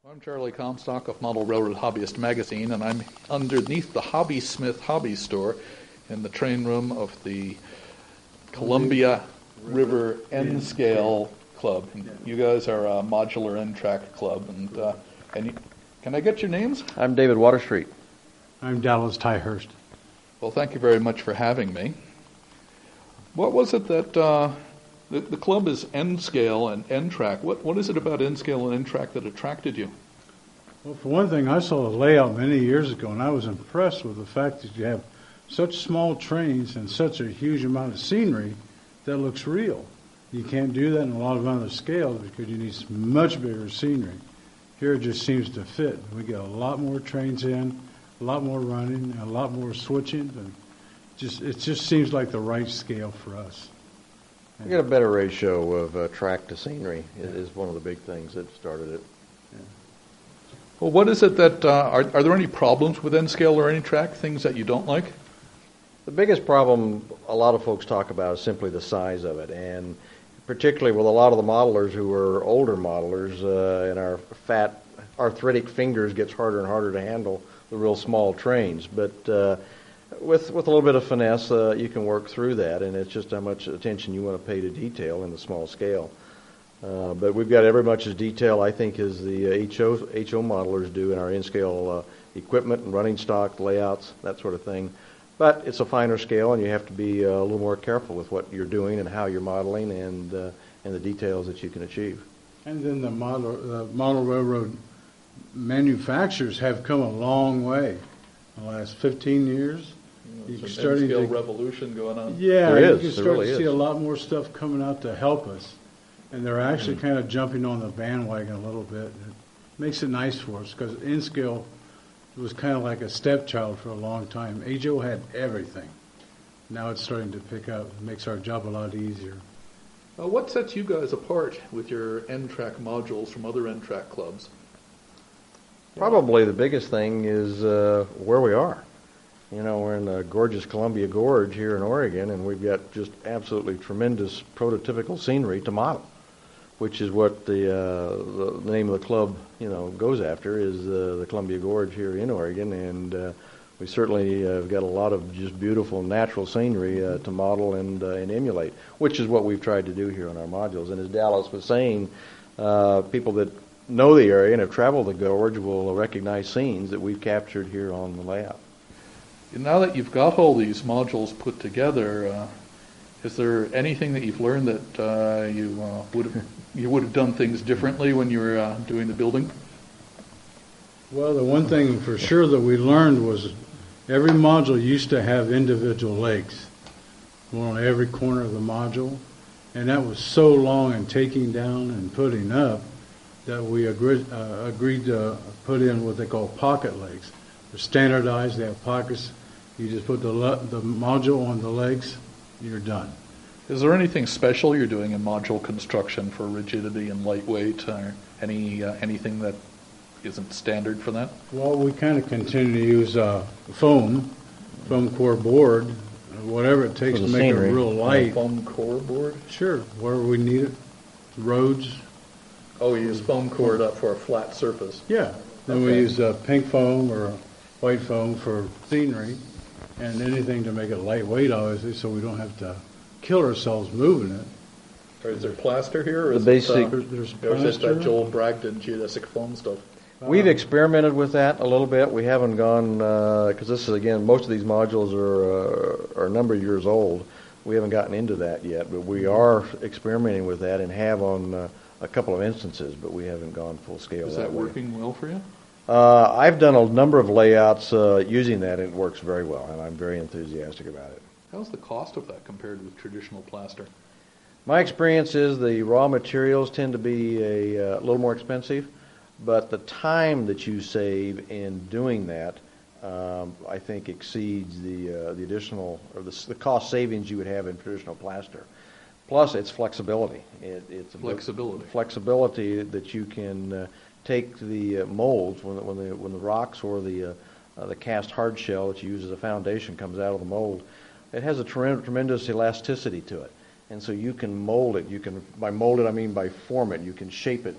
I'm Charlie Comstock of Model Railroad Hobbyist Magazine, and I'm underneath the Hobby Smith Hobby Store in the train room of the Columbia River N-Scale Club. You guys are a modular N-track club, can I get your names? I'm David Waterstreet. I'm Dallas Tyhurst. Well, thank you very much for having me. What was it that the club is N-Scale and N-track? What is it about N-Scale and N-track that attracted you? Well, for one thing, I saw the layout many years ago, and I was impressed with the fact that you have such small trains and such a huge amount of scenery that looks real. You can't do that in a lot of other scales because you need much bigger scenery. Here it just seems to fit. We get a lot more trains in, a lot more running, and a lot more switching. And it just seems like the right scale for us. We get a better ratio of track to scenery is one of the big things that started it. Yeah. Well, what is it that, are there any problems with N-Scale or N-track, things that you don't like? The biggest problem a lot of folks talk about is simply the size of it, and particularly with a lot of the modelers who are older modelers, and our fat arthritic fingers gets harder and harder to handle the real small trains. But with a little bit of finesse, you can work through that, and it's just how much attention you want to pay to detail in the small scale. But we've got every much as detail, I think, as the HO modelers do in our N-scale equipment and running stock, layouts, that sort of thing. But it's a finer scale, and you have to be a little more careful with what you're doing and how you're modeling and the details that you can achieve. And then the model railroad manufacturers have come a long way in the last 15 years. There's an N-scale revolution going on. Yeah, there you can is. start Really to see is. a lot more stuff coming out to help us. And they're actually kind of jumping on the bandwagon a little bit. It makes it nice for us because N-scale was kind of like a stepchild for a long time. HO had everything. Now it's starting to pick up. It makes our job a lot easier. What sets you guys apart with your N-track modules from other N-track clubs? Probably the biggest thing is where we are. You know, we're in the gorgeous Columbia Gorge here in Oregon, and we've got just absolutely tremendous prototypical scenery to model, which is what the name of the club, goes after, is the Columbia Gorge here in Oregon, and we certainly have got a lot of just beautiful natural scenery to model and emulate, which is what we've tried to do here on our modules. And as Dallas was saying, people that know the area and have traveled the gorge will recognize scenes that we've captured here on the layout. Now that you've got all these modules put together, is there anything that you've learned that you would have done things differently when you were doing the building? Well, the one thing for sure that we learned was every module used to have individual legs, one on every corner of the module, and that was so long in taking down and putting up that we agreed to put in what they call pocket legs. They're standardized, they have pockets. You just put the module on the legs, you're done. Is there anything special you're doing in module construction for rigidity and lightweight, or anything that isn't standard for that? Well, we kind of continue to use foam core board, whatever it takes to make it real light. Foam core board? Sure, wherever we need it. Roads. Oh, you use foam core up for a flat surface. Yeah. Then we use pink foam or white foam for scenery, and anything to make it lightweight, obviously, so we don't have to kill ourselves moving it. Or is there plaster here? Or The is basic- There's or is it plaster. that Joel Bragdon geodesic foam stuff? We've experimented with that a little bit. We haven't gone, because this is, again, most of these modules are a number of years old. We haven't gotten into that yet, but we are experimenting with that and have on a couple of instances, but we haven't gone full scale. Is that working well for you? I've done a number of layouts using that, and it works very well, and I'm very enthusiastic about it. How's the cost of that compared with traditional plaster? My experience is the raw materials tend to be a little more expensive, but the time that you save in doing that, I think, exceeds the additional or the cost savings you would have in traditional plaster. Plus, it's flexibility. It's flexibility that you can take the molds when the rocks or the cast hard shell that you use as a foundation comes out of the mold. It has a tremendous elasticity to it, and so you can mold it. You can, by mold it, I mean by form it. You can shape it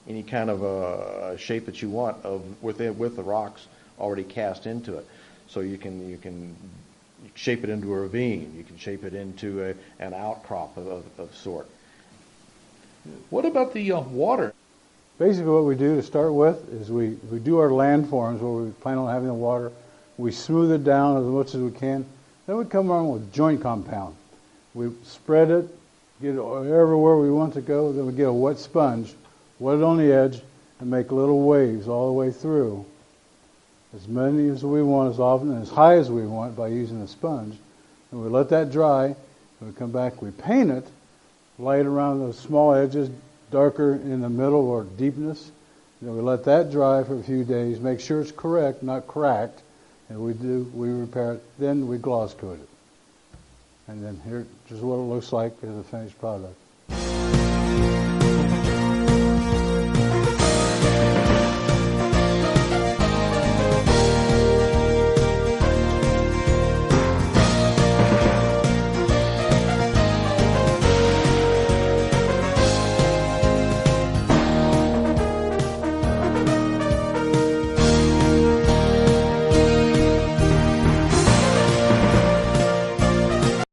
any kind of a shape that you want with the rocks already cast into it. So you can shape it into a ravine. You can shape it into an outcrop of sort. What about the water? Basically what we do to start with is we do our landforms where we plan on having the water. We smooth it down as much as we can. Then we come on with joint compound. We spread it, get it everywhere we want to go. Then we get a wet sponge, wet it on the edge, and make little waves all the way through. As many as we want, as often, and as high as we want by using the sponge. And we let that dry. We come back, we paint it, light around those small edges, darker in the middle or deepness. Then we let that dry for a few days, make sure it's correct, not cracked. And we repair it, then we gloss coat it. And then here, just what it looks like as a finished product.